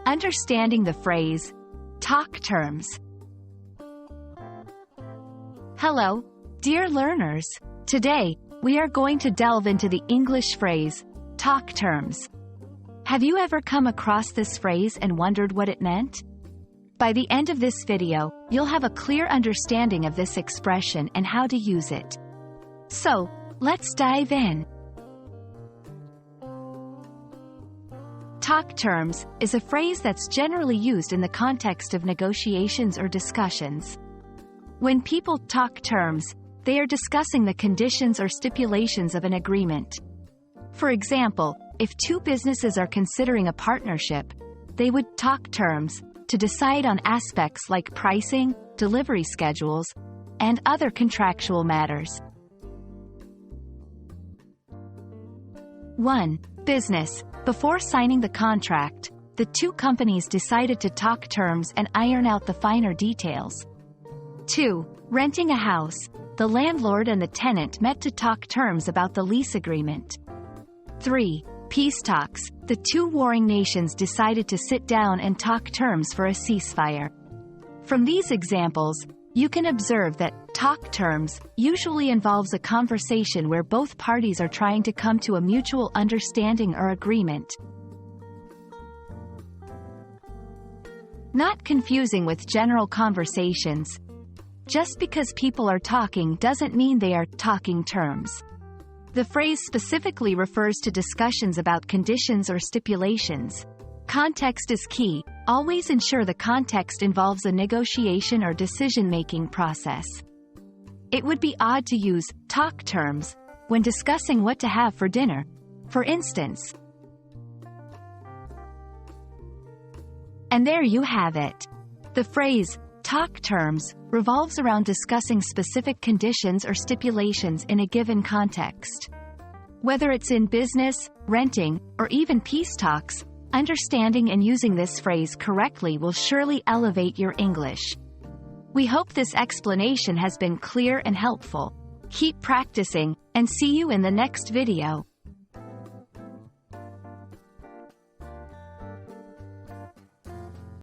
Understanding the phrase, talk terms. Hello, dear learners. Today, we are going to delve into the English phrase, talk terms. Have you ever come across this phrase and wondered what it meant? By the end of this video, you'll have a clear understanding of this expression and how to use it. So, let's dive in. Talk terms is a phrase that's generally used in the context of negotiations or discussions. When people talk terms, they are discussing the conditions or stipulations of an agreement. For example, if two businesses are considering a partnership, they would talk terms to decide on aspects like pricing, delivery schedules, and other contractual matters. 1. Business. Before signing the contract, the two companies decided to talk terms and iron out the finer details. 2. Renting a house. The landlord and the tenant met to talk terms about the lease agreement. 3. Peace talks. The two warring nations decided to sit down and talk terms for a ceasefire. From these examples, you can observe that talk terms usually involves a conversation where both parties are trying to come to a mutual understanding or agreement. Not confusing with general conversations. Just because people are talking doesn't mean they are talking terms. The phrase specifically refers to discussions about conditions or stipulations. Context is key. Always ensure the context involves a negotiation or decision-making process. It would be odd to use talk terms when discussing what to have for dinner, for instance. And there you have it. The phrase, talk terms, revolves around discussing specific conditions or stipulations in a given context. Whether it's in business, renting, or even peace talks, understanding and using this phrase correctly will surely elevate your English. We hope this explanation has been clear and helpful. Keep practicing, and see you in the next video.